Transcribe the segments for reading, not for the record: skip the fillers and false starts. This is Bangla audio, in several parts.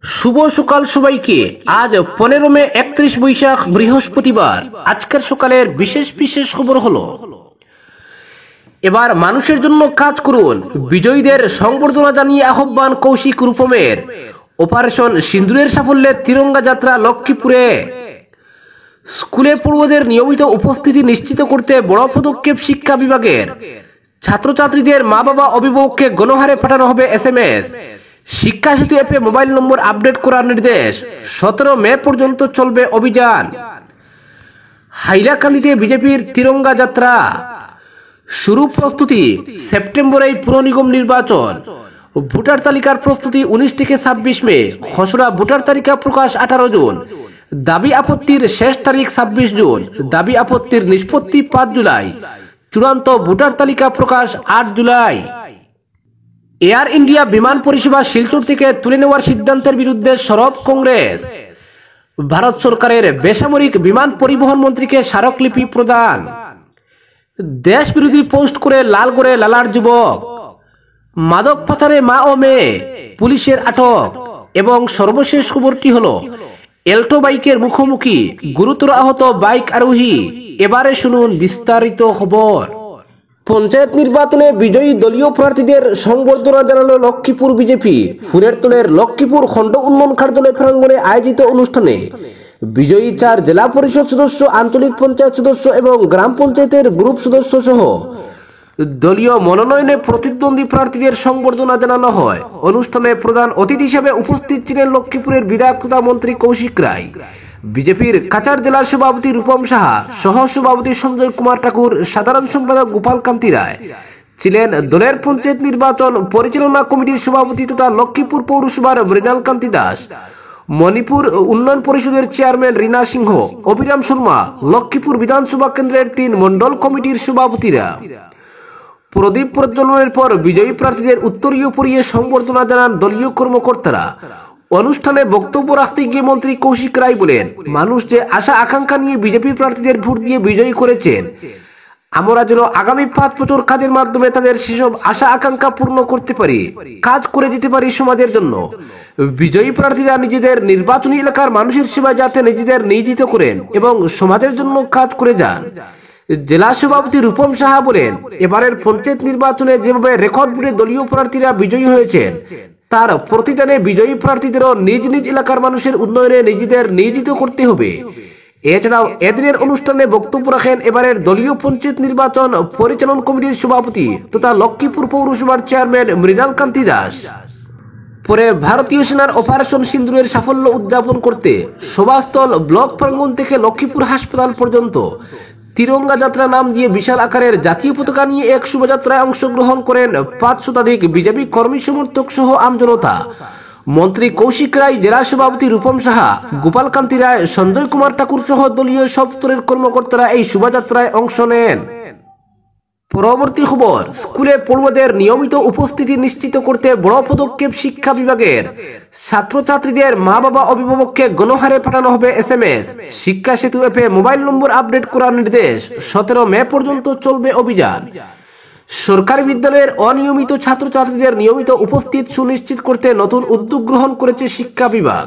শুভ সকাল সবাইকে। আজ 15 মে 31 বৈশাখ বৃহস্পতিবার। আজকের সকালের বিশেষ বিশেষ খবর হলো, এবার মানুষের জন্য কাজ করুন, বিজয়ীদের সংবর্ধনা জানিয়ে আহ্বান কৌশিক রূপমের। অপারেশন সিন্দুরের সাফল্যে তিরঙ্গা যাত্রা লক্ষ্মীপুরে। স্কুলে পড়ুয়াদের নিয়মিত উপস্থিতি নিশ্চিত করতে বড় পদক্ষেপ শিক্ষা বিভাগের। ছাত্রছাত্রীদের মা বাবা অভিভাবককে গণহারে পাঠানো হবে SMS। শিক্ষা সেতু অ্যাপে মোবাইল নম্বর আপডেট করার নির্দেশ। 17 মে পর্যন্ত চলবে অভিযান। হাইলাকান্দিতে বিজেপির তিরঙ্গা যাত্রা শুরু প্রস্তুতি। সেপ্টেম্বরেই পুর নিগম নির্বাচন। ভোটার তালিকার প্রস্তুতি 19 থেকে 26 মে। খসড়া ভোটার তালিকা প্রকাশ 18 জুন। দাবি আপত্তির শেষ তারিখ 26 জুন। দাবি আপত্তির নিষ্পত্তি 5 জুলাই। চূড়ান্ত ভোটার তালিকা প্রকাশ 8 জুলাই। এয়ার ইন্ডিয়া বিমান পরিষেবা শিলচর থেকে তুলে নেওয়ার সিদ্ধান্তের বিরুদ্ধে সরব কংগ্রেস। ভারত সরকারের বেসামরিক বিমান পরিবহন মন্ত্রীকে স্মারকলিপি প্রদান। দেশ বিরোধী পোস্ট করে লালগড়ে লালার যুবক। মাদক পাচারে মা ও মেয়ে, পুলিশের আটক। এবং সর্বশেষ খবরটি হলো, এল্টো বাইকের মুখোমুখি, গুরুতর আহত বাইক আরোহী। এবারে শুনুন বিস্তারিত খবর। পঞ্চায়েত নির্বাচনে বিজয়ী দলীয় প্রার্থীদের সংবর্ধনা জানালো লক্ষ্মীপুর বিজেপি। ফুলেরতলের লক্ষ্মীপুর খণ্ড উন্নয়ন কার্যালয় প্রাঙ্গণে আয়োজিত অনুষ্ঠানে বিজয়ী 4 জেলা পরিষদ সদস্য, আঞ্চলিক পঞ্চায়েত সদস্য এবং গ্রাম পঞ্চায়েতের গ্রুপ সদস্য সহ দলীয় মনোনয়নে প্রতিদ্বন্দ্বী প্রার্থীদের সংবর্ধনা জানানো হয়। অনুষ্ঠানে প্রধান অতিথি হিসেবে উপস্থিত ছিলেন লক্ষ্মীপুরের বিধায়ক তথা মন্ত্রী কৌশিক রায়, বিজেপির কাছাড় জেলা সভাপতি রূপম সাহা, সহ সভাপতি সঞ্জয় কুমার ঠাকুর, সাধারণ সম্পাদক গোপাল কান্তি রায় ছিলেন। দলের পঞ্চায়েত নির্বাচন পরিচালনা কমিটির সভাপতি তথা লক্ষ্মীপুর পৌরসভার মৃণাল কান্তি দাস, মণিপুর উন্নয়ন পরিষদের চেয়ারম্যান রীনা সিংহ, অভিরাম শর্মা, লক্ষ্মীপুর বিধানসভা কেন্দ্রের 3 মন্ডল কমিটির সভাপতিরা। প্রদীপ প্রজ্বলনের পর বিজয়ী প্রার্থীদের উত্তরীয় পরিয়ে সংবর্ধনা জানান দলীয় কর্মকর্তারা। অনুষ্ঠানে বক্তব্য রাখতে গিয়ে মন্ত্রী কৌশিক রায় বলেন, মানুষ যে আশা আকাঙ্ক্ষা নিয়ে বিজেপি প্রার্থীদের ভোট দিয়ে বিজয়ী করেছেন, আমরা যেন আগামী 5 বছর কাজের মাধ্যমে তাদের সেসব আশা আকাঙ্ক্ষা পূর্ণ করতে পারি, কাজ করে যেতে পারি সমাজের জন্য। বিজয়ী প্রার্থীরা নিজেদের নির্বাচনী এলাকার মানুষের সেবায় যাতে নিজেদের নিয়োজিত করেন এবং সমাজের জন্য কাজ করে যান। জেলা সভাপতি রূপম সাহা বলেন, এবারের পঞ্চায়েত নির্বাচনে যেভাবে রেকর্ড ভোটে দলীয় প্রার্থীরা বিজয়ী হয়েছেন, তার প্রতিদানে বিজয়ী প্রার্থীদেরও নিজ নিজ এলাকার মানুষের উন্নয়নে নিজেদের নিয়োজিত করতে হবে। এছাড়াও এদিনের অনুষ্ঠানে বক্তব্য রাখেন এবারের দলীয় পঞ্চায়েত নির্বাচন পরিচালন কমিটির সভাপতি তথা লক্ষ্মীপুর পৌরসভার চেয়ারম্যান মৃণাল কান্তি দাস। পরে ভারতীয় সেনার অপারেশন সিন্দুরের সাফল্য উদযাপন করতে সভাস্থল ব্লক প্রাঙ্গণ থেকে লক্ষ্মীপুর হাসপাতাল পর্যন্ত তিরঙ্গা যাত্রা নাম দিয়ে বিশাল আকারের জাতীয় পতাকা নিয়ে এক শোভাযাত্রায় অংশগ্রহণ করেন 5 শতাধিক বিজেপি কর্মী সমর্থক সহ আমজনতা। মন্ত্রী কৌশিক রায়, জেলা সভাপতি রূপম সাহা, গোপাল কান্তি রায়, সঞ্জয় কুমার ঠাকুর সহ দলীয় সব স্তরের কর্মকর্তারা এই শোভাযাত্রায় অংশ নেন। পরবর্তী খবর, স্কুলে পড়ুয়াদের নিয়মিত উপস্থিতি নিশ্চিত করতে বড় পদক্ষেপ শিক্ষা বিভাগের। ছাত্রছাত্রীদের মা বাবা অভিভাবককে গণহারে পাঠানো হবে SMS। শিক্ষা সেতু অ্যাপে মোবাইল নম্বর আপডেট করার নির্দেশ। 17 মে পর্যন্ত চলবে অভিযান। সরকারি বিদ্যালয়ের অনিয়মিত ছাত্রছাত্রীদের নিয়মিত উপস্থিত সুনিশ্চিত করতে নতুন উদ্যোগ গ্রহণ করেছে শিক্ষা বিভাগ।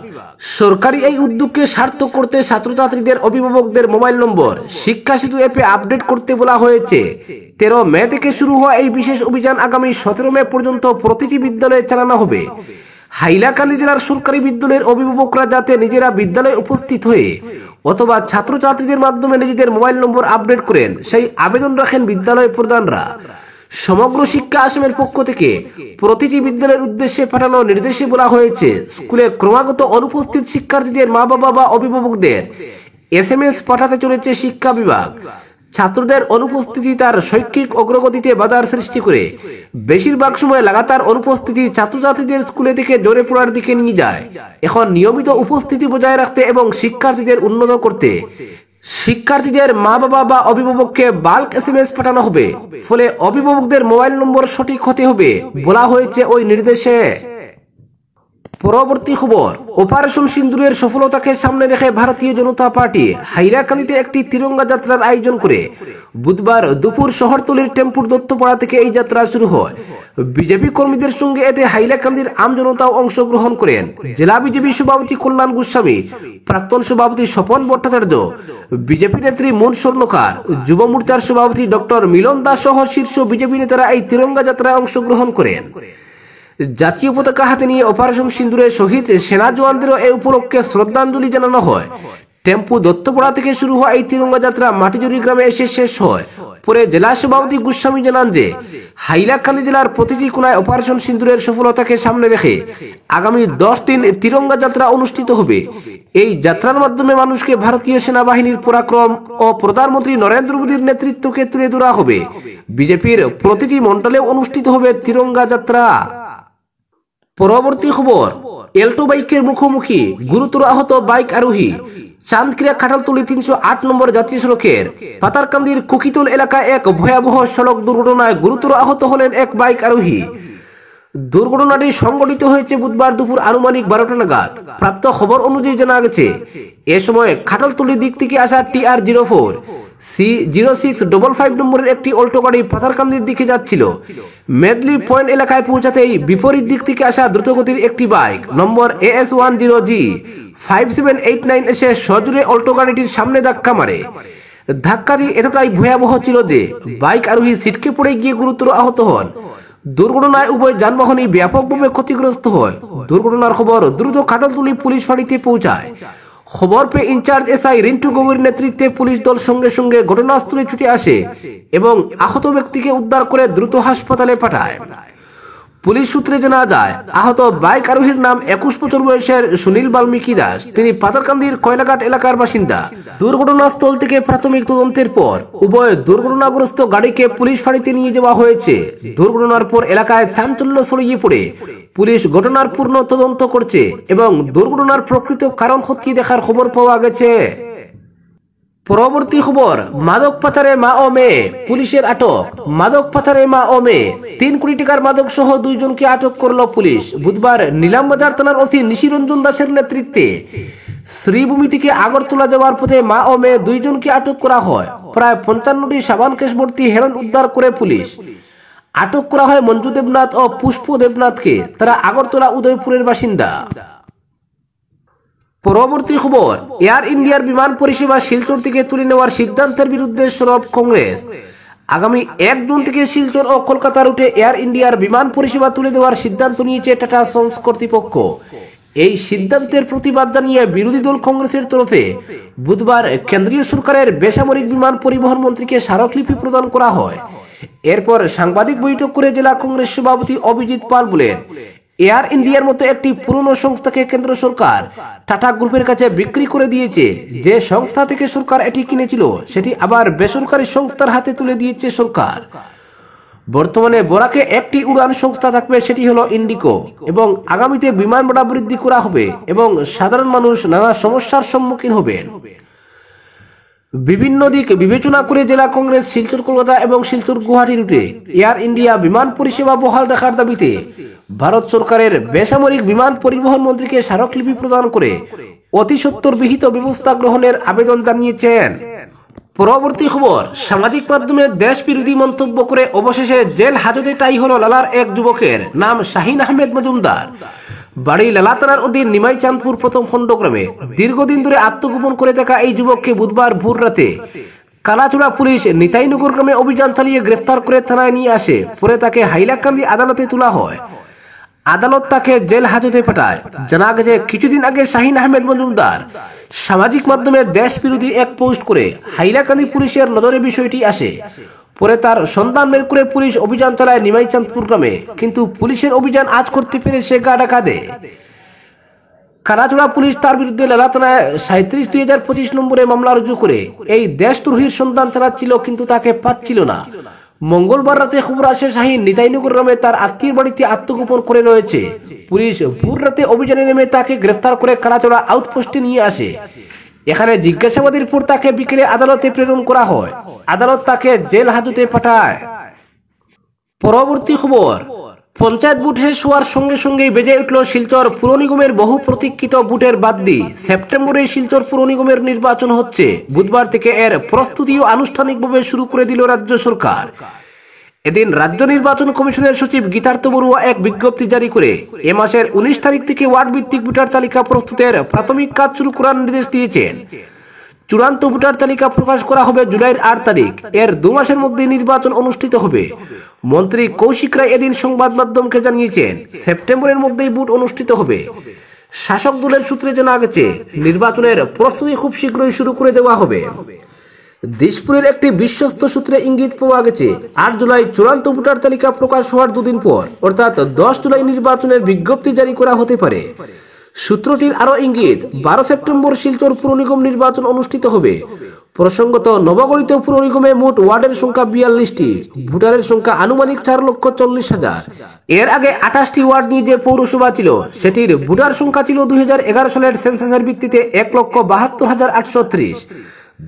সরকারি এই উদ্যোগকে সার্থক করতে ছাত্রছাত্রীদের অভিভাবকদের মোবাইল নম্বর শিক্ষা সেতু অ্যাপে আপডেট করতে বলা হয়েছে। 13 মে থেকে শুরু হওয়া এই বিশেষ অভিযান আগামী 17 মে পর্যন্ত প্রতিটি বিদ্যালয়ে চালানো হবে। হাইলাকান্দি জেলার সরকারি বিদ্যালয়ের অভিভাবকরা যাতে নিজেরা বিদ্যালয়ে উপস্থিত হয়ে অথবা ছাত্রছাত্রীদের মাধ্যমে নিজেদের মোবাইল নম্বর আপডেট করেন, সেই আবেদন রাখেন বিদ্যালয় প্রধানরা। সমগ্র শিক্ষা আসামের পক্ষ থেকে প্রতিটি বিদ্যালয়ের উদ্দেশ্যে পাঠানো নির্দেশে বলা হয়েছে, স্কুলে ক্রমাগত অনুপস্থিত শিক্ষার্থীদের মা বাবা বা অভিভাবকদের SMS পাঠাতে চলেছে শিক্ষা বিভাগ। ছাত্রদের অনুপস্থিতি তার শৈক্ষিক অগ্রগতিতে বাধার সৃষ্টি করে বেশিরভাগ সময় লাগাতার অনুপস্থিতি ছাত্রছাত্রীদের স্কুলে থেকে ঝরে পড়ার দিকে নিয়ে যায়। এখন নিয়মিত উপস্থিতি বজায় রাখতে এবং শিক্ষার্থীদের উন্নত করতে শিক্ষার্থীদের মা বাবা বা অভিভাবককে বাল্ক SMS পাঠানো হবে। ফলে অভিভাবকদের মোবাইল নম্বর সঠিক হতে হবে বলা হয়েছে ওই নির্দেশে। পরবর্তী খবর, অপারেশন সিন্দুরের সফলতাকে সামনে রেখে ভারতীয় জনতা পার্টি হাইলাকান্দিতে একটি তিরঙ্গা যাত্রার আয়োজন করে বুধবার দুপুর শহরতলির টেম্পুর দত্তপাড়া থেকে এই যাত্রা শুরু হয়। বিজেপি কর্মীদের সঙ্গে এতে হাইলাকান্দির আমজনতাও অংশগ্রহণ করেন। জেলা বিজেপি সভাপতি কল্যাণ গোস্বামী, প্রাক্তন সভাপতি স্বপন ভট্টাচার্য, বিজেপি নেত্রী মন স্বর্ণকার, যুব মোর্চার সভাপতি ডক্টর মিলন দাস সহ শীর্ষ বিজেপি নেতারা এই তিরঙ্গা যাত্রায় অংশগ্রহণ করেন। জাতীয় পতাকা হাতে নিয়ে অপারেশন সিন্দুরে শহীদ সেনা জওয়ানদেরও এই উপলক্ষে শ্রদ্ধাঞ্জলি জানানো হয়। টেম্পু দত্তপাড়া থেকে শুরু হওয়া এই তিরঙ্গা যাত্রা মাটিজুরি গ্রামে এসে শেষ হয়। পরে জেলা সভাপতি গোস্বামী জানান যে হাইলাকান্দি জেলার প্রতিটি কোনায় অপারেশন সিন্দুরের সফলতাকে সামনে রেখে আগামী 10 দিন তিরঙ্গা যাত্রা অনুষ্ঠিত হবে। এই যাত্রার মাধ্যমে মানুষকে ভারতীয় সেনাবাহিনীর পরাক্রম ও প্রধানমন্ত্রী নরেন্দ্র মোদীর নেতৃত্বকে তুলে ধরা হবে। বিজেপির প্রতিটি মণ্ডলে অনুষ্ঠিত হবে তিরঙ্গা যাত্রা। পরবর্তী খবর, এল্টো বাইকের মুখোমুখি গুরুতর আহত বাইক আরোহী। চাঁদক্রিয়া খাটালতলি 308 নম্বর জাতীয় সড়কের পাতারকান্দির কুকিতল এলাকায় এক ভয়াবহ সড়ক দুর্ঘটনায় গুরুতর আহত হলেন এক বাইক আরোহী। দুর্ঘটনাটি সংঘটিত হয়েছে বুধবার দুপুর আনুমানিক 12টা নাগাদ। প্রাপ্ত খবর অনুযায়ী জানা গেছে এ সময় খাটালতলির দিক থেকে আসা TR04 C0655 নম্বরের একটি অল্টো গাড়ি পাথারকান্দির দিকে যাচ্ছিল। মেদলি পয়েন্ট এলাকায় পৌঁছাতেই বিপরীত দিক থেকে আসা দ্রুতগতির একটি বাইক নম্বর AS10G 5789 এসে সজোরে অল্টো গাড়িটির সামনে ধাক্কা মারে। ধাক্কাটি এতটাই ভয়াবহ ছিল যে বাইক আরোহী ছিটকে পড়ে গিয়ে গুরুতর আহত হন। দুর্ঘটনায় উভয় যানবাহনই ব্যাপকভাবে ক্ষতিগ্রস্ত হয়। দুর্ঘটনার খবর দ্রুত খাটালতলি পুলিশ ফাঁড়িতে পৌঁছায়। খবর পেয়ে ইনচার্জ SI রিন্টু গগৈর নেতৃত্বে পুলিশ দল সঙ্গে সঙ্গে ঘটনাস্থলে ছুটে আসে এবং আহত ব্যক্তিকে উদ্ধার করে দ্রুত হাসপাতালে পাঠায়। পুলিশ সূত্রে জানা যায় আহত বাইক আরোহীর নাম 21 বছর বয়সের সুনীল বাল্মীকি দাস। তিনি পাতারকান্দির কয়লাঘাট এলাকার বাসিন্দা। দুর্ঘটনাস্থল থেকে প্রাথমিক তদন্তের পর উভয় দুর্ঘটনাগ্রস্ত গাড়িকে পুলিশ ফাঁড়িতে নিয়ে যাওয়া হয়েছে। দুর্ঘটনার পর এলাকায় চাঞ্চল্য ছড়িয়ে পড়ে পুলিশ ঘটনার পূর্ণ তদন্ত করছে এবং দুর্ঘটনার প্রকৃত কারণ খতিয়ে দেখার খবর পাওয়া গেছে। পরবর্তী খবর, মাদক পাচারে মা ও মেয়ে পুলিশের আটক। মাদক পাচারে মা ও মেয়ে 3 কোটি টাকার মাদক সহ 2 জনকে আটক করল পুলিশ। বুধবার নিলামবাজার থানার ওসি নিশিরঞ্জন দাসের নেতৃত্বে শ্রীভূমি থেকে আগরতলা যাওয়ার পথে মা ও মেয়ে 2 জনকে আটক করা হয়। প্রায় 55টি সাবান কেস ভর্তি হেরোইন উদ্ধার করে পুলিশ। আটক করা হয় মঞ্জু দেবনাথ ও পুষ্প দেবনাথকে। তারা আগরতলা উদয়পুরের বাসিন্দা। পরবর্তী খবর, এয়ার ইন্ডিয়ার বিমান পরিষেবা শিলচর থেকে তুলে নেওয়ার সিদ্ধান্তের বিরুদ্ধে সরব কংগ্রেস। আগামী 1 জুন থেকে শিলচর ও কলকাতা রুটে এয়ার ইন্ডিয়ার বিমান পরিষেবা তুলে দেওয়ার সিদ্ধান্ত নিয়েছে টাটা সন্স কর্তৃপক্ষ। এই সিদ্ধান্তের প্রতিবাদ জানিয়ে বিরোধী দল কংগ্রেসের তরফে বুধবার কেন্দ্রীয় সরকারের বেসামরিক বিমান পরিবহন মন্ত্রীকে স্মারকলিপি প্রদান করা হয়। এরপর সাংবাদিক বৈঠক করে জেলা কংগ্রেস সভাপতি অভিজিৎ পাল বলেন, এয়ার ইন্ডিয়ার মতো একটি পুরনো সংস্থাকে কেন্দ্র সরকার টাটা গ্রুপের কাছে বিক্রি করে দিয়েছে। যে সংস্থা থেকে সরকার এটি কিনেছিল সেটি আবার বেসরকারি সংস্থার হাতে তুলে দিয়েছে সরকার। বর্তমানে বরাকে একটি উড়ান সংস্থা থাকবে, সেটি হলো ইন্ডিগো, এবং আগামীতে বিমান ভাড়া বৃদ্ধি করা হবে এবং সাধারণ মানুষ নানা সমস্যার সম্মুখীন হবেন। বিভিন্ন দিক বিবেচনা করে জেলা কংগ্রেস শিলচর কলকাতা এবং শিলচর গুয়াহাটি রুটে এয়ার ইন্ডিয়া বিমান পরিষেবা বহাল রাখার দাবিতে ভারত সরকারের বেসামরিক বিমান পরিবহন মন্ত্রীকে স্মারকলিপি প্রদান করে অতি সত্বর বিহিত ব্যবস্থা গ্রহণের আবেদন জানিয়েছেন। পরবর্তী খবর, সামাজিক মাধ্যমে দেশ বিরোধী মন্তব্য করে অবশেষে জেল হাজতে টাই হল লালার এক যুবকের নাম শাহিন আহমেদ মজুমদার। বাড়ি লালা থানার অধীন নিমাইচাঁদপুর প্রথম খণ্ডগ্রামে। দীর্ঘদিন ধরে আত্মগোপন করে থাকা এই যুবককে বুধবার ভোর রাতে কালাচুড়া পুলিশ নিতাইনগর গ্রামে অভিযান চালিয়ে গ্রেফতার করে থানায় নিয়ে আসে। পরে তাকে হাইলাকান্দি আদালতে তোলা হয়। আদালত তাকে জেল হাজতে পাঠায়। জানা গেছে কিছুদিন আগে শাহিন আহমেদ মজুমদার সামাজিক মাধ্যমে দেশ বিরোধী এক পোস্ট করে হাইলাকান্দি পুলিশের নজরে বিষয়টি আসে। পরে তার সন্ধান বের করে পুলিশ অভিযান চালায় নিমাইচাঁদপুর গ্রামে, কিন্তু পুলিশের অভিযান আজ করতে পেরে সে গা ঢাকা দেয়। কারাচুড়া পুলিশ তার বিরুদ্ধে লালা থানায় 37/2025 নম্বরে মামলা রুজু করে এই দেশদ্রোহীর সন্ধান চালাচ্ছিল, কিন্তু তাকে পাচ্ছিল না। মঙ্গলবার রাতে খবর আসে শাহিন নিতাইনগর গ্রামে তার আত্মীয়ের বাড়িতে আত্মগোপন করে রয়েছে। পুলিশ ভোর রাতে অভিযানে নেমে তাকে গ্রেফতার করে কালাচড়া আউটপোস্টে নিয়ে আসে। এখানে জিজ্ঞাসাবাদের পর তাকে বিকেলে আদালতে প্রেরণ করা হয়। আদালত তাকে জেল হাজতে পাঠায়। পরবর্তী খবর, পঞ্চায়েত বুট শেষ হওয়ার সঙ্গে সঙ্গেই বেজে উঠল শিলচর পুর নিগমের বহু প্রতীক্ষিত বুটের বাদ্যি। সেপ্টেম্বরে শিলচর পুর নিগমের নির্বাচন হচ্ছে। বুধবার থেকে এর প্রস্তুতিও আনুষ্ঠানিকভাবে শুরু করে দিল রাজ্য সরকার। এদিন রাজ্য নির্বাচন কমিশনের সচিব গীতার্থ বড়ুয়া এক বিজ্ঞপ্তি জারি করে এ মাসের 19 তারিখ থেকে ওয়ার্ড ভিত্তিক ভোটার তালিকা প্রস্তুতের প্রাথমিক কাজ শুরু করার নির্দেশ দিয়েছেন। চূড়ান্ত ভোটার তালিকা প্রকাশ করা হবে জুলাইয়ের 8 তারিখ। এর 2 মাসের মধ্যে নির্বাচন অনুষ্ঠিত হবে। মন্ত্রী কৌশিক রায় এদিন সংবাদ মাধ্যমকে জানিয়েছেন, সেপ্টেম্বরের মধ্যেই ভোট অনুষ্ঠিত হবে। শাসক দলের সূত্রে জানা গেছে, নির্বাচনের প্রস্তুতি খুব শীঘ্রই শুরু করে দেওয়া হবে। দিশপুরের একটি বিশ্বস্ত সূত্রে ইঙ্গিত পাওয়া গেছে, 8 জুলাই চূড়ান্ত ভোটার তালিকা প্রকাশ হওয়ার 2 দিন পর অর্থাৎ 10 জুলাই নির্বাচনের বিজ্ঞপ্তি জারি করা হতে পারে। সূত্রটির আরো ইঙ্গিত, 12 সেপ্টেম্বর শিলচর পুর নিগম নির্বাচন অনুষ্ঠিত হবে। প্রসঙ্গত, নবগঠিত পুর নিগমে মোট ওয়ার্ডের সংখ্যা 42টি, ভোটারের সংখ্যা আনুমানিক 4,40,000। এর আগে 28টি ওয়ার্ড নিয়ে যে পৌরসভা ছিল, সেটির ভোটার সংখ্যা ছিল 2011 সালের সেন্সাসের ভিত্তিতে 1,72,830।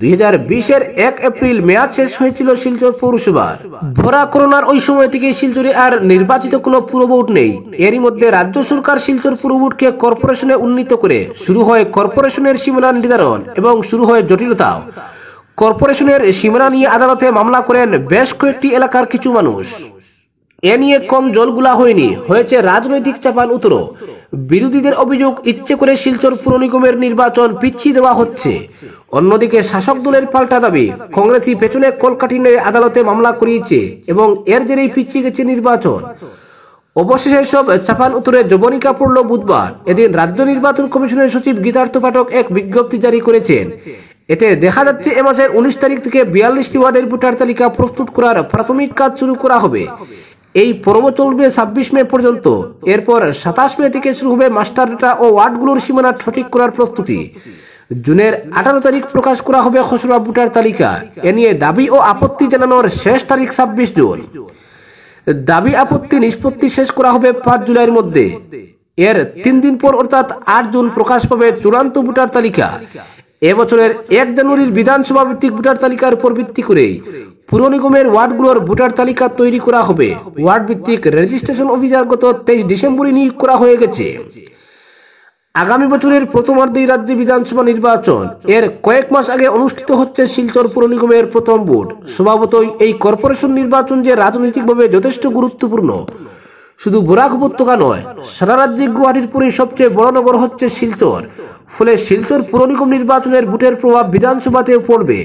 2020-এর 1 এপ্রিল মেয়াদ শেষ হয়েছিল শিলচর পৌরসভার। ভরা করোনার ওই সময় থেকে শিলচরে আর নির্বাচিত কোনো পুরভোট নেই। এরই মধ্যে রাজ্য সরকার শিলচর পুরভোটকে কর্পোরেশনে উন্নীত করে শুরু হয় কর্পোরেশনের সীমানা নির্ধারণ এবং শুরু হয় জটিলতাও। কর্পোরেশনের সীমানা নিয়ে আদালতে মামলা করেন বেশ কয়েকটি এলাকার কিছু মানুষ। এ নিয়ে কম জলগুলা হয়নি, হয়েছে রাজনৈতিক চাপান উতরো। বিরোধীদের অভিযোগ, ইচ্ছে করে শিলচর পুর নিগমের নির্বাচন পিছিয়ে দেওয়া হচ্ছে। অন্যদিকে শাসক দলের পাল্টা দাবি, কংগ্রেসই পেছনে কলকাঠি নিয়ে আদালতে মামলা করিয়েছে এবং এর জেরেই পিছিয়ে গেছে নির্বাচন। অবশেষে সব চাপান উত্তরে জবনিকা পড়ল বুধবার। এদিন রাজ্য নির্বাচন কমিশনের সচিব গীতার্থ পাঠক এক বিজ্ঞপ্তি জারি করেছেন। এতে দেখা যাচ্ছে, এ মাসের 19 তারিখ থেকে 42টি ওয়ার্ডের ভোটার তালিকা প্রস্তুত করার প্রাথমিক কাজ শুরু করা হবে। এই পর্ব চলবে 26 মে পর্যন্ত। এরপর 27 মে থেকে শুরু হবে মাস্টার ডেটা ও ওয়ার্ডগুলোর সীমানা সঠিক করার প্রস্তুতি। জুনের 18 তারিখ প্রকাশ করা হবে খসড়া ভোটার তালিকা। এ নিয়ে দাবি ও আপত্তি জানানোর শেষ তারিখ 26 জুন। দাবি আপত্তি নিষ্পত্তি শেষ করা হবে 5 জুলাইয়ের মধ্যে। এর 3 দিন পর অর্থাৎ 8 জুন প্রকাশ পাবে চূড়ান্ত ভোটার তালিকা। এবছরের 1 জানুয়ারির বিধানসভা ভিত্তিক ভোটার তালিকার উপর ভিত্তি করে পুর নিগমের ওয়ার্ডগুলোর ভোটার তালিকা তৈরি করা হবে। ওয়ার্ড ভিত্তিক রেজিস্ট্রেশন অফিসার গত 23 ডিসেম্বরে নিয়োগ করা হয়ে গেছে। আগামী বছরের প্রথমার্ধেই রাজ্যে বিধানসভা নির্বাচন। এর কয়েক মাস আগে অনুষ্ঠিত হচ্ছে শিলচর পুর নিগমের প্রথম ভোট। স্বভাবতই এই কর্পোরেশন নির্বাচন যে রাজনৈতিকভাবে যথেষ্ট গুরুত্বপূর্ণ। শুধু বরাক উপত্যকা নয়, সারা রাজ্যে গুয়াহাটির পরে সবচেয়ে বড় নগর হচ্ছে শিলচর। ফলে শিলচর পুর নিগম নির্বাচনের ভোটের প্রভাব বিধানসভাতেও পড়বে।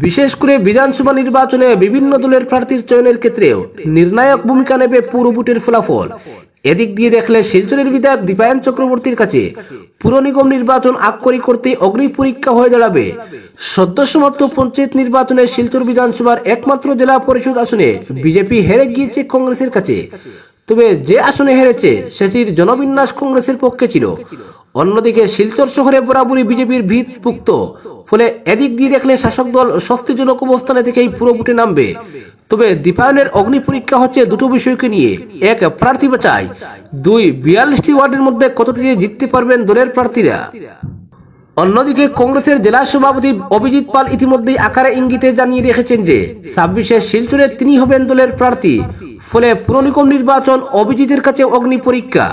বিশেষ করে বিধানসভা নির্বাচনে বিভিন্ন দলের প্রার্থীর চয়নের ক্ষেত্রেও নির্ণায়ক ভূমিকা নেবে পুর ভোটের ফলাফল। এদিক দিয়ে দেখলে শিলচরের বিধায়ক দীপায়ন চক্রবর্তীর কাছে পুর নিগম নির্বাচন আক্ষরিক করতে অগ্নি পরীক্ষা হয়ে দাঁড়াবে। সদ্য সমাপ্ত পঞ্চায়েত নির্বাচনে শিলচর বিধানসভার একমাত্র জেলা পরিষদ আসনে বিজেপি হেরে গিয়েছে কংগ্রেসের কাছে। তবে যে আসনে হেরেছে সেটির জনবিন্যাস কংগ্রেসের পক্ষে ছিল। অন্যদিকে শিলচর শহরে বরাবরই বিজেপির ভিত পুক্ত। ফলে এদিক দিয়ে দেখলে শাসক দল স্বস্তিজনক অবস্থানে থেকেই পুরো ভোটে নামবে। তবে দীপায়নের অগ্নি পরীক্ষা হচ্ছে দুটো বিষয়কে নিয়ে। এক, প্রার্থী বাছাই। 2, 42টি ওয়ার্ডের মধ্যে কতটি জিততে পারবেন দলের প্রার্থীরা। অন্যদিকে কংগ্রেসের জেলা সভাপতি অভিজিৎ পাল ইতিমধ্যেই আকারে ইঙ্গিতে জানিয়ে রেখেছেন যে 26-এ শিলচরে তিনি হবেন দলের প্রার্থী। ফলে পুর নিগম নির্বাচন অভিজিতের কাছে অগ্নি পরীক্ষা।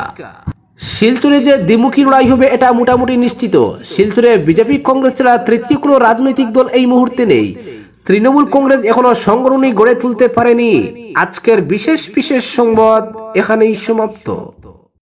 শিলচরে যে দ্বিমুখী লড়াই হবে এটা মোটামুটি নিশ্চিত। শিলচরে বিজেপি কংগ্রেস ছাড়া তৃতীয় কোনো রাজনৈতিক দল এই মুহূর্তে নেই। তৃণমূল কংগ্রেস এখনো সংগঠনই গড়ে তুলতে পারেনি। আজকের বিশেষ সংবাদ এখানেই সমাপ্ত।